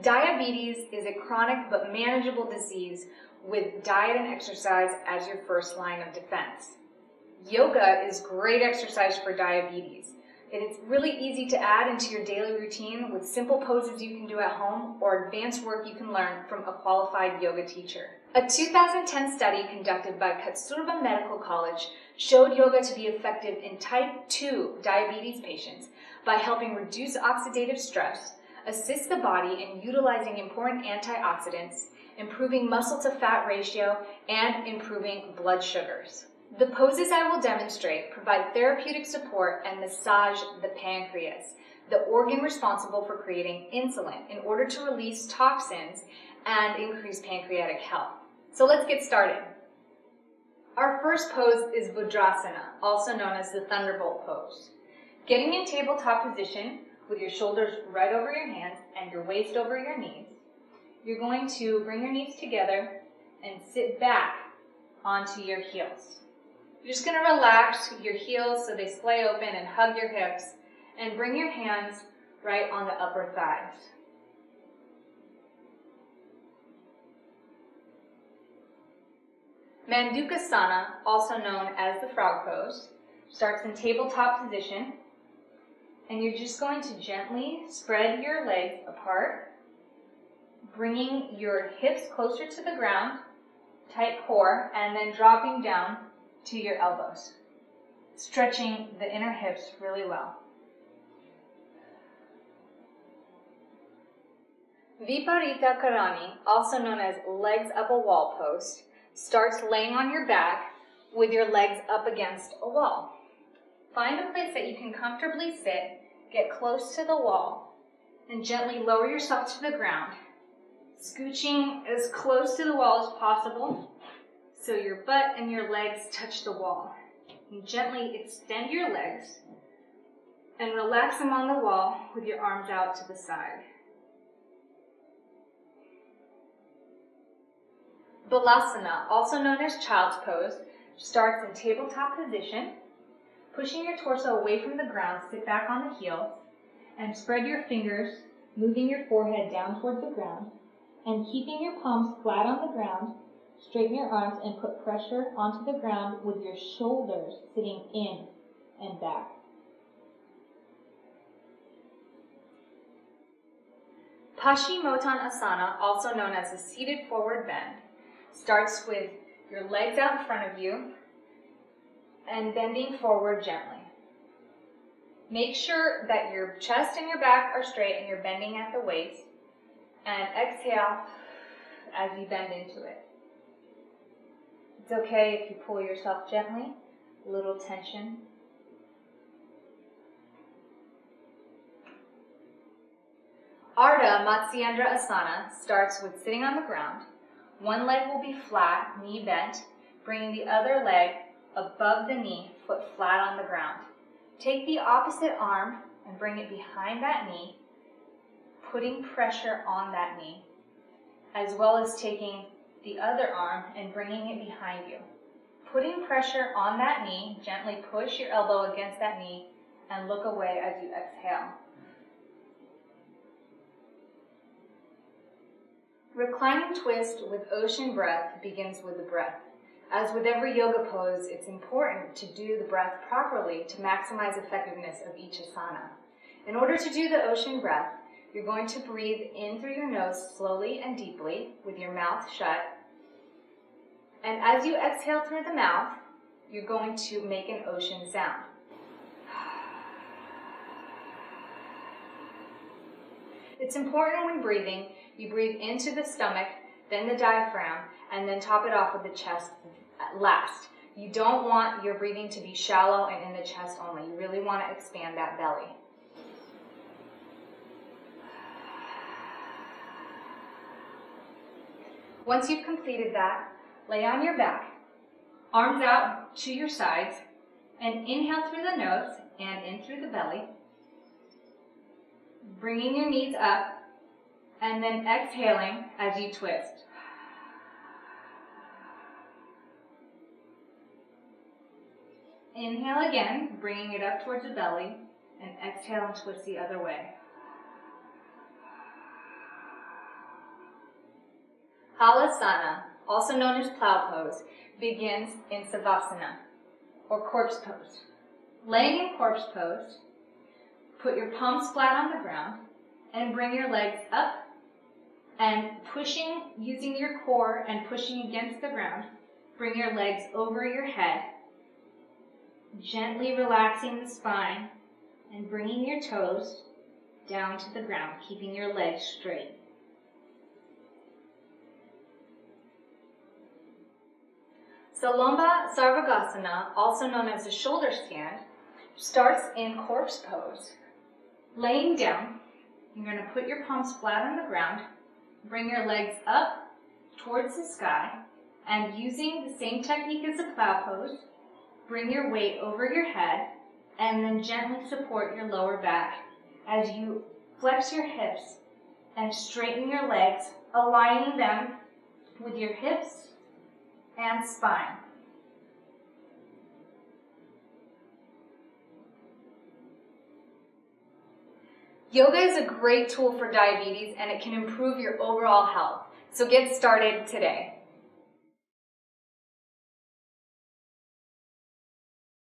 Diabetes is a chronic but manageable disease with diet and exercise as your first line of defense. Yoga is great exercise for diabetes. And it's really easy to add into your daily routine with simple poses you can do at home or advanced work you can learn from a qualified yoga teacher. A 2010 study conducted by Kasturba Medical College showed yoga to be effective in type 2 diabetes patients by helping reduce oxidative stress, assist the body in utilizing important antioxidants, improving muscle-to-fat ratio, and improving blood sugars. The poses I will demonstrate provide therapeutic support and massage the pancreas, the organ responsible for creating insulin, in order to release toxins and increase pancreatic health. So let's get started. Our first pose is Vajrasana, also known as the Thunderbolt pose. Getting in tabletop position with your shoulders right over your hands and your waist over your knees, you're going to bring your knees together and sit back onto your heels. You're just going to relax your heels so they splay open and hug your hips, and bring your hands right on the upper thighs. Mandukasana, also known as the frog pose, starts in tabletop position, and you're just going to gently spread your legs apart, bringing your hips closer to the ground, tight core, and then dropping down to your elbows, stretching the inner hips really well. Viparita Karani, also known as legs up a wall pose, starts laying on your back with your legs up against a wall. Find a place that you can comfortably sit, get close to the wall, and gently lower yourself to the ground, scooching as close to the wall as possible so your butt and your legs touch the wall. And gently extend your legs and relax them on the wall with your arms out to the side. Balasana, also known as child's pose, starts in tabletop position. Pushing your torso away from the ground, sit back on the heels and spread your fingers, moving your forehead down towards the ground, and keeping your palms flat on the ground. Straighten your arms and put pressure onto the ground with your shoulders sitting in and back. Paschimottanasana, also known as a seated forward bend, starts with your legs out in front of you and bending forward gently. Make sure that your chest and your back are straight and you're bending at the waist, and exhale as you bend into it. It's okay if you pull yourself gently, a little tension. Ardha Matsyendra Asana starts with sitting on the ground. One leg will be flat, knee bent, bringing the other leg above the knee, foot flat on the ground. Take the opposite arm and bring it behind that knee, putting pressure on that knee, as well as taking the other arm and bringing it behind you. Putting pressure on that knee, gently push your elbow against that knee and look away as you exhale. Reclining twist with ocean breath begins with the breath. As with every yoga pose, it's important to do the breath properly to maximize effectiveness of each asana. In order to do the ocean breath, you're going to breathe in through your nose slowly and deeply with your mouth shut. And as you exhale through the mouth, you're going to make an ocean sound. It's important when breathing, you breathe into the stomach, then the diaphragm, and then top it off with the chest last. You don't want your breathing to be shallow and in the chest only. You really want to expand that belly. Once you've completed that, lay on your back, arms out to your sides, and inhale through the nose and in through the belly, bringing your knees up, and then exhaling as you twist. Inhale again, bringing it up towards the belly, and exhale and twist the other way. Halasana, also known as plow pose, begins in Savasana, or corpse pose. Laying in corpse pose, put your palms flat on the ground and bring your legs up and pushing, using your core and pushing against the ground, bring your legs over your head, gently relaxing the spine and bringing your toes down to the ground, keeping your legs straight. Salomba Sarvagasana, also known as the shoulder stand, starts in corpse pose. Laying down, you're going to put your palms flat on the ground, bring your legs up towards the sky, and using the same technique as the plow pose, bring your weight over your head, and then gently support your lower back as you flex your hips and straighten your legs, aligning them with your hips and spine. Yoga is a great tool for diabetes and it can improve your overall health. So get started today.